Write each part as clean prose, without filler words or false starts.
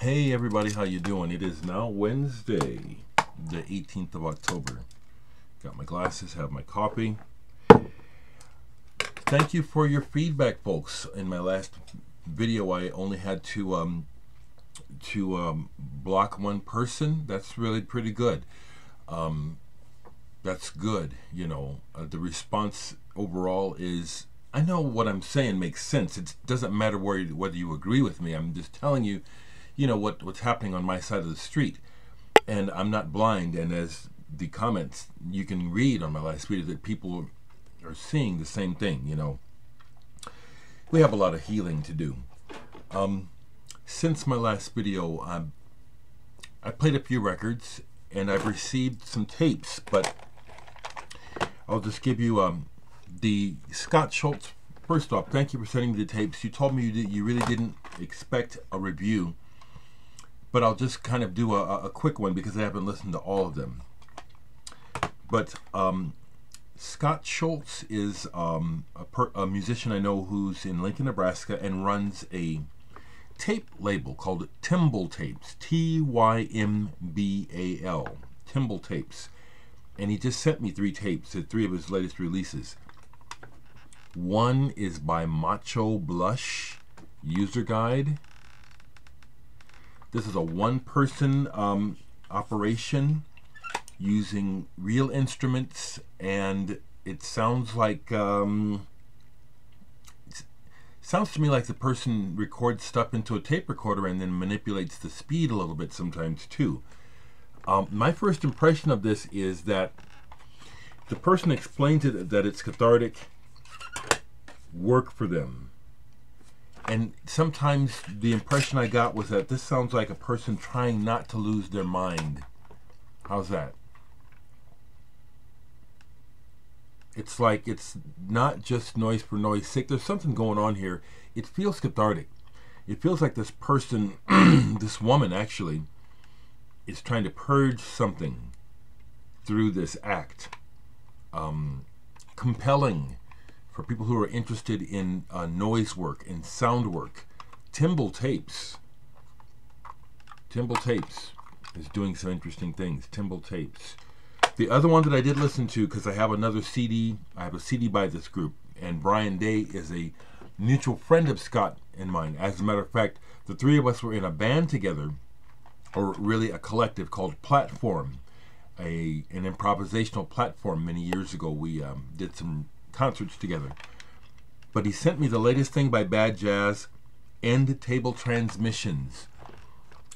Hey everybody, how you doing? It is now Wednesday, the 18th of October. Got my glasses, have my coffee. Thank you for your feedback, folks. In my last video, I only had to block one person. That's really pretty good. That's good, you know. The response overall is, I know what I'm saying makes sense. It doesn't matter whether you agree with me. I'm just telling you, you know, what's happening on my side of the street. And I'm not blind, and as the comments you can read on my last video, that people are seeing the same thing, you know. We have a lot of healing to do. Since my last video, I played a few records, and I've received some tapes, but I'll just give you the Scott Schultz. First off, thank you for sending me the tapes. You told me that you really didn't expect a review, but I'll just kind of do a quick one because I haven't listened to all of them. But Scott Schultz is a musician I know who's in Lincoln, Nebraska, and runs a tape label called Timbal Tapes, T-Y-M-B-A-L, Timbal Tapes. And he just sent me 3 tapes, 3 of his latest releases. One is by Macho Blush, User Guide. This is a one-person operation using real instruments, and it sounds like sounds to me like the person records stuff into a tape recorder and then manipulates the speed a little bit sometimes too. My first impression of this is that the person explains it that it's cathartic work for them. And sometimes the impression I got was that this sounds like a person trying not to lose their mind. How's that? It's like it's not just noise for noise sake. There's something going on here. It feels cathartic. It feels like this person, this woman actually, is trying to purge something through this act. Compelling for people who are interested in noise work and sound work. Timbal Tapes. Timbal Tapes is doing some interesting things. Timbal Tapes. The other one that I did listen to, because I have another CD, I have a CD by this group, and Brian Day is a mutual friend of Scott and mine. As a matter of fact, the 3 of us were in a band together, or really a collective called Platform, an improvisational platform. Many years ago we did some concerts together. But he sent me the latest thing by Bad Jazz, End Table Transmissions.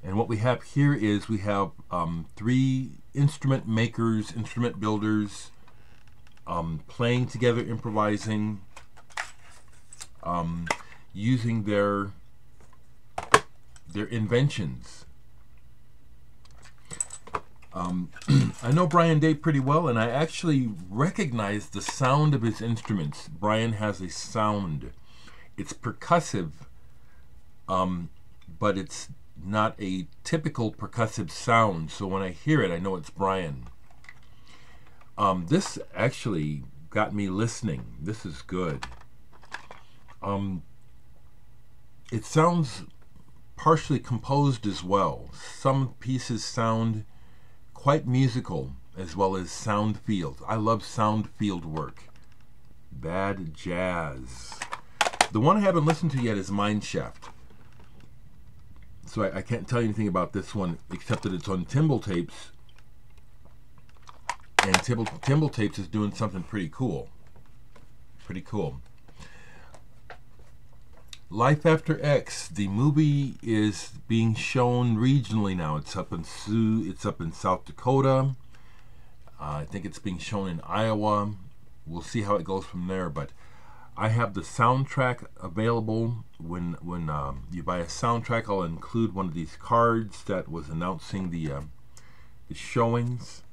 And what we have here is we have 3 instrument makers, instrument builders, playing together, improvising, using their inventions. I know Brian Day pretty well, and I actually recognize the sound of his instruments. Brian has a sound. It's percussive, but it's not a typical percussive sound. So when I hear it, I know it's Brian. This actually got me listening. This is good. It sounds partially composed as well. Some pieces sound quite musical, as well as sound field. I love sound field work. Bad Jazz. The one I haven't listened to yet is Mineshaft. So I can't tell you anything about this one except that it's on Timbal Tapes. And Timbal Tapes is doing something pretty cool. Pretty cool. Life After X, the movie is being shown regionally now. It's up in South Dakota. I think it's being shown in Iowa. We'll see how it goes from there. But I have the soundtrack available. When you buy a soundtrack, I'll include one of these cards that was announcing the showings.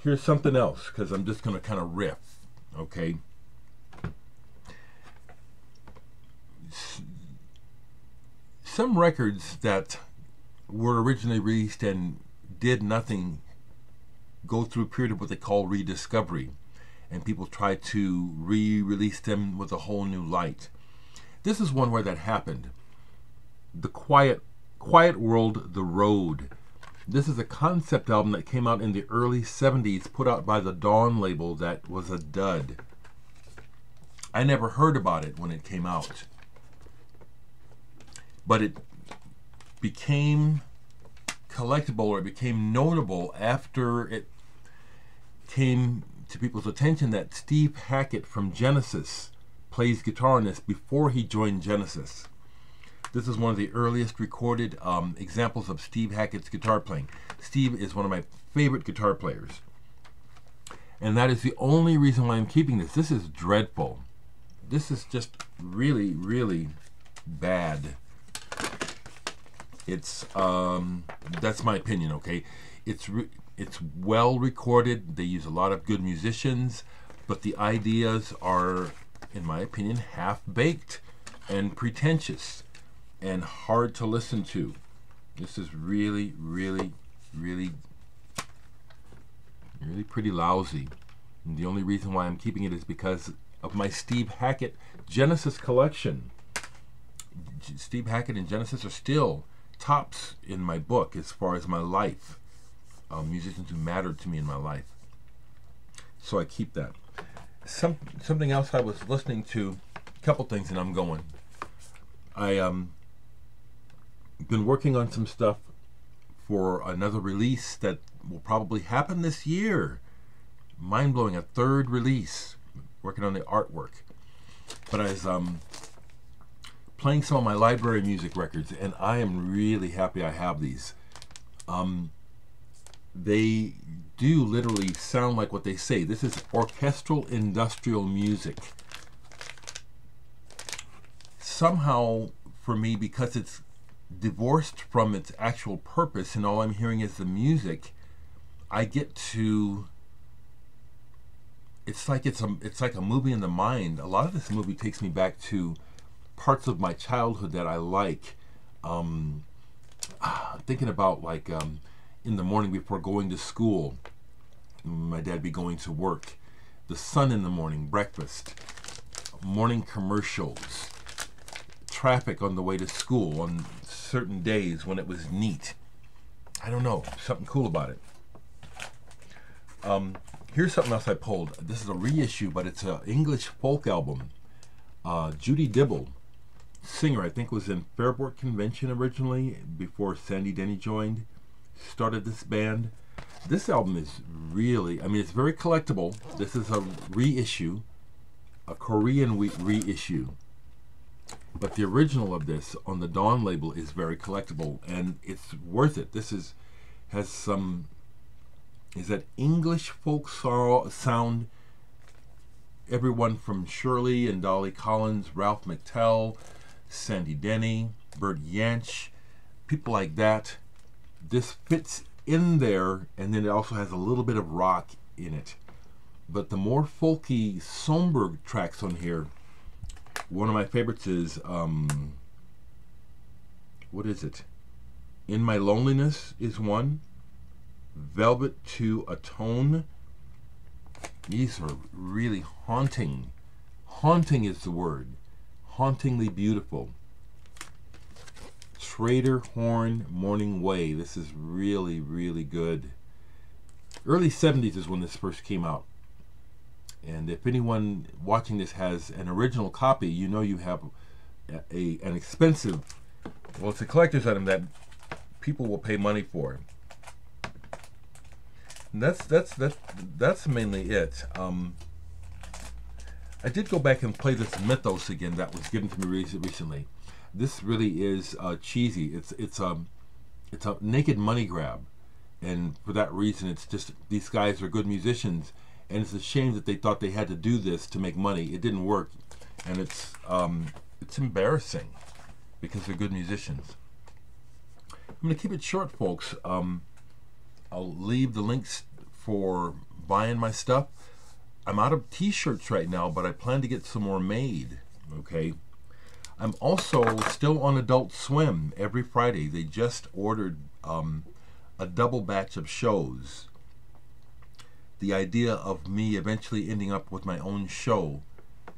Here's something else, because I'm just going to kind of riff, okay? Some records that were originally released and did nothing go through a period of what they call rediscovery, and people try to re-release them with a whole new light. This is one where that happened. The Quiet World, The Road. This is a concept album that came out in the early 70s, put out by the Dawn label, that was a dud. I never heard about it when it came out. But it became collectible, or it became notable after it came to people's attention that Steve Hackett from Genesis plays guitar on this before he joined Genesis. This is one of the earliest recorded examples of Steve Hackett's guitar playing. Steve is one of my favorite guitar players. And that is the only reason why I'm keeping this. This is dreadful. This is just really, really bad. It's, that's my opinion, okay? It's well recorded. They use a lot of good musicians, but the ideas are, in my opinion, half-baked and pretentious and hard to listen to. This is really, really, really, really pretty lousy. And the only reason why I'm keeping it is because of my Steve Hackett Genesis collection. Steve Hackett and Genesis are still tops in my book as far as my life. Musicians who mattered to me in my life. So I keep that. Something else I was listening to, a couple things, and I'm going. Been working on some stuff for another release that will probably happen this year. Mind-blowing, a third release. Working on the artwork. But I was playing some of my library music records, and I am really happy I have these. They do literally sound like what they say. This is orchestral industrial music. Somehow, for me, because it's divorced from its actual purpose and all I'm hearing is the music, I get to, it's like a movie in the mind. A lot of this movie takes me back to parts of my childhood that I like. Thinking about, like, in the morning before going to school, my dad be going to work, the sun in the morning, breakfast, morning commercials, traffic on the way to school on certain days when it was neat. I don't know, something cool about it. Here's something else I pulled. This is a reissue, but it's an English folk album. Judy Dibble, singer, I think was in Fairport Convention originally before Sandy Denny joined, started this band. This album is really, I mean, it's very collectible. This is a reissue, a Korean reissue. But the original of this on the Dawn label is very collectible, and it's worth it. This has some, is that English folk sound. Everyone from Shirley and Dolly Collins, Ralph McTell, Sandy Denny, Bert Jansch, people like that. This fits in there, and then it also has a little bit of rock in it. But the more folky, somber tracks on here, one of my favorites is, what is it? In My Loneliness is one. Velvet to Atone. These are really haunting. Haunting is the word. Hauntingly beautiful. Trader Horn, Morning Way. This is really, really good. Early 70s is when this first came out. And if anyone watching this has an original copy, you know you have an expensive, well, it's a collector's item that people will pay money for. And that's mainly it. I did go back and play this Mythos again that was given to me recently. This really is cheesy. It's a naked money grab, and for that reason, it's just these guys are good musicians, and it's a shame that they thought they had to do this to make money. It didn't work, and it's embarrassing because they're good musicians. I'm going to keep it short, folks. I'll leave the links for buying my stuff. I'm out of t-shirts right now, but I plan to get some more made. Okay. I'm also still on Adult Swim every Friday. They just ordered a double batch of shows. The idea of me eventually ending up with my own show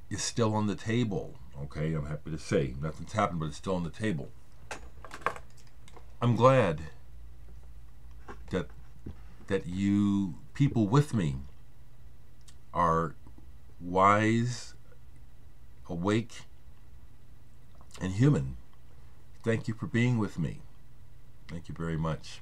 is still on the table. Okay, I'm happy to say nothing's happened, but it's still on the table. I'm glad that you people with me are wise, awake, and human. Thank you for being with me. Thank you very much.